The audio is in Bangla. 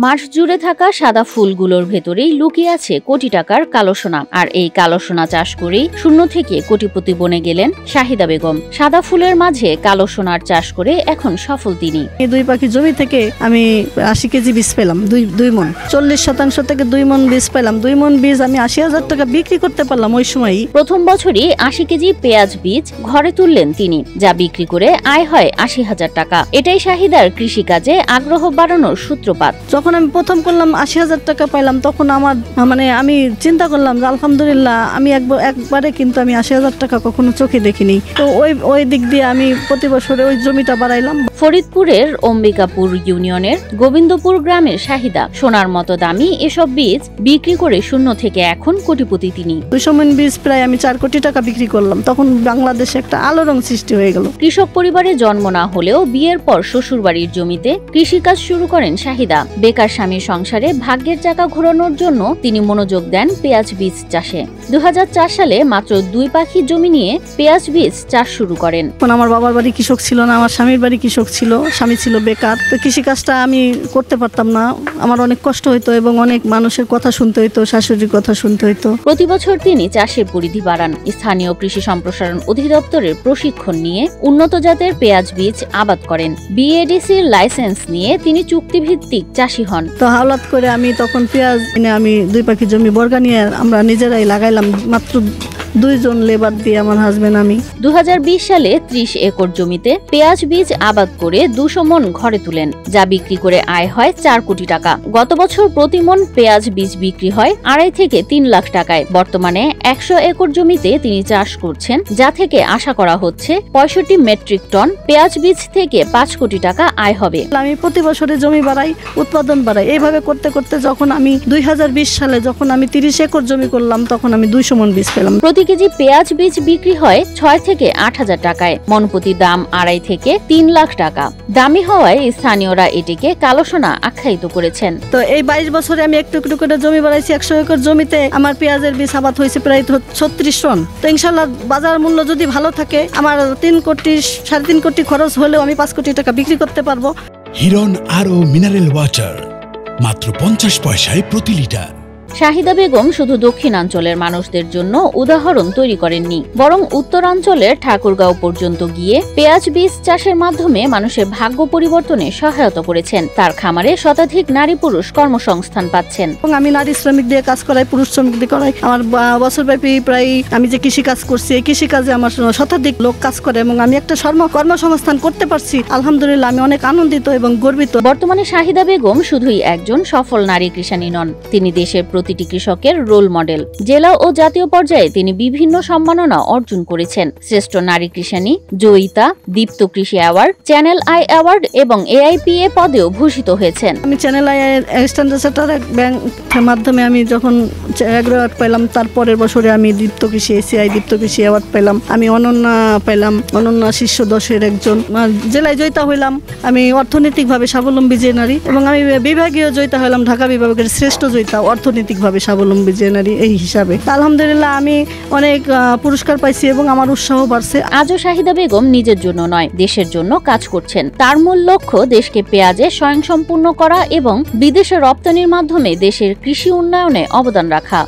মাঠ জুড়ে থাকা সাদা ফুলগুলোর ভেতরেই লুকিয়ে আছে কোটি টাকার কালো সোনা। আর এই কালো সোনা চাষ করেই শূন্য থেকে কোটিপতি বনে গেলেন শাহিদা বেগম। সাদা ফুলের মাঝে কালো সোনার চাষ করে এখন সফল তিনি। দুই পাখি জমি থেকে আমি 80 কেজি বীজ পেলাম, দুই মন। 40% থেকে 2 মন বীজ পেলাম। 2 মন বীজ আমি 80,000 টাকা বিক্রি করতে পারলাম ওই সময়ই। প্রথম বছরই 80 কেজি পেঁয়াজ বীজ ঘরে তুললেন তিনি, যা বিক্রি করে আয় হয় 80,000 টাকা। এটাই শাহিদার কৃষিকাজে আগ্রহ বাড়ানোর সূত্রপাত। যখন আমি প্রথম করলাম 80,000 টাকা পাইলাম, তখন আমার আমি চিন্তা করলাম যে আলহামদুলিল্লাহ, আমি একবারে কিন্তু আমি 80,000 টাকা কখনো চোখে দেখিনি। তো ওই দিক দিয়ে আমি প্রতি বছরে ওই জমিটা বাড়াইলাম। ফরিদপুরের অম্বিকাপুর ইউনিয়নের গোবিন্দপুর গ্রামের শাহিদা সোনার মতো দামি এসব বীজ বিক্রি করে শূন্য থেকে এখন কোটিপতি তিনি। 200 মণ বীজ প্রায় আমি 4 কোটি টাকা বিক্রি করলাম। তখন বাংলাদেশে একটা আলোড়ন সৃষ্টি হয়ে গেল। কৃষক পরিবারে জন্ম না হলেও বিয়ের পর শ্বশুরবাড়ির জমিতে কৃষিকাজ শুরু করেন শাহিদা। বেকার স্বামীর সংসারে ভাগ্যের চাকা ঘোরানোর জন্য তিনি মনোযোগ দেন পেঁয়াজ বীজ চাষে। 2004 সালে মাত্র 2 পাখি জমি নিয়ে পেঁয়াজ বীজ চাষ শুরু করেন। আমার বাবার বাড়ি কৃষক ছিল না, আমার স্বামীর বাড়ি কৃষক ছিল, স্বামী ছিল বেকার। তো কৃষিকাজটা আমি করতে পারতাম না, আমার অনেক কষ্ট হইতো এবং অনেক মানুষের কথা শুনতে হইতো, শাশুড়ির কথা শুনতে হইতো। প্রতি বছর তিনি চাষের পরিধি বাড়ান। স্থানীয় কৃষি সম্প্রসারণ অধিদপ্তরের প্রশিক্ষণ নিয়ে উন্নত জাতের পেঁয়াজ বীজ আবাদ করেন। বিএডিসির লাইসেন্স নিয়ে তিনি চুক্তিভিত্তিক চাষী হন। তো হাওলাত করে আমি তখন পেঁয়াজ আমি 2 পাখি জমি বর্গা নিয়ে আমরা নিজেরাই লাগাইলাম, মাত্র 2 জন লেবার দিয়ে, আমার হাজবেন্ড আমি। 2020 সালে 30 একর জমিতে পেঁয়াজ বীজ আবাদ করে 200 মণ ঘরে তুলেন, যা বিক্রি করে আয় হয় 4 কোটি টাকা। গত বছর প্রতি মণ পেঁয়াজ বীজ বিক্রি হয় 2.5 থেকে 3 লাখ টাকায়। বর্তমানে 100 একর জমিতে তিনি চাষ করছেন, যা থেকে আশা করা হচ্ছে 65 মেট্রিক টন পেঁয়াজ বীজ থেকে 5 কোটি টাকা আয় হবে। আমি প্রতি বছরে জমি বাড়াই, উৎপাদন বাড়াই। এইভাবে করতে করতে যখন আমি 2020 সালে যখন আমি 30 একর জমি করলাম, তখন আমি 200 মণ বীজ পেলাম। প্রতি কেজি পেঁয়াজ বীজ বিক্রি হয় 6 থেকে 8,000 টাকায়। মণপ্রতি দাম 2.5 থেকে 3 লাখ টাকা। দামি হওয়ায় স্থানীয়রা এটিকে কালো সোনা আখ্যায়িত করেছেন। তো এই 22 বছরে আমি একটু একটু করে জমি বাড়াইছি। 100 একর জমিতে আমার পেঁয়াজের বীজ আবাদ হয়েছে প্রায় 36 টন। তো ইনশাল্লাহ বাজার মূল্য যদি ভালো থাকে, আমার 3 কোটি 3.5 কোটি খরচ হলেও আমি 5 কোটি টাকা বিক্রি করতে পারবো। হিরন আরো মিনারেল ওয়াটার মাত্র 50 পয়সায় প্রতি লিটার। শাহিদা বেগম শুধু দক্ষিণাঞ্চলের মানুষদের জন্য উদাহরণ তৈরি করেননি, বরং উত্তরাঞ্চলের ঠাকুরগাঁও পর্যন্ত গিয়ে পেঁয়াজ বীজ চাষের মাধ্যমে মানুষের ভাগ্য পরিবর্তনে সহায়তা করেছেন। তার খামারে শতাধিক নারী পুরুষ কর্মসংস্থান পাচ্ছেন। এবং আমি নারী শ্রমিক দিয়ে কাজ করাই, পুরুষ শ্রমিক দিয়ে করাই। আমার বছরব্যাপী প্রায় আমি যে কৃষি কাজ করছি, এই কৃষি কাজে আমার শতাধিক লোক কাজ করে এবং আমি একটা কর্মসংস্থান করতে পারছি। আলহামদুলিল্লাহ, আমি অনেক আনন্দিত এবং গর্বিত। বর্তমানে শাহিদা বেগম শুধুই একজন সফল নারী কৃষানী নন, তিনি দেশের প্রতিটি কৃষকের রোল মডেল। জেলা ও জাতীয় পর্যায়ে তিনি বিভিন্ন সম্মাননা অর্জন করেছেন। শ্রেষ্ঠ নারী কৃষানী, জয়িতা, দীপ্ত কৃষি অ্যাওয়ার্ড, চ্যানেল আই অ্যাওয়ার্ড এবং AIPA পদেও ভূষিত হয়েছেন। আমি চ্যানেল আই স্ট্যান্ডার্ড চার্টার্ড ব্যাংকের মাধ্যমে আমি যখন অ্যাওয়ার্ড পেলাম, তারপরের বছরে আমি দীপ্ত কৃষি ACI দীপ্ত কৃষি অ্যাওয়ার্ড পেলাম। আমি অনন্যা পেলাম, অনন্যা শীর্ষ 10-এর একজন। জেলায় জয়িতা হইলাম আমি অর্থনৈতিকভাবে স্বাবলম্বী যে নারী, এবং আমি বিভাগীয় জয়িতা হইলাম ঢাকা বিভাগের শ্রেষ্ঠ জয়িতা অর্থনৈতিকভাবে স্বাবলম্বী যে নারী এই হিসাবে। আলহামদুলিল্লাহ, আমি অনেক পুরস্কার পাইছি এবং আমার উৎসাহ বাড়ছে। আজও শাহিদা বেগম নিজের জন্য নয়, দেশের জন্য কাজ করছেন। তার মূল লক্ষ্য দেশকে পেঁয়াজে স্বয়ংসম্পূর্ণ করা এবং বিদেশে রপ্তানির মাধ্যমে দেশের কৃষি উন্নয়নে অবদান রাখা।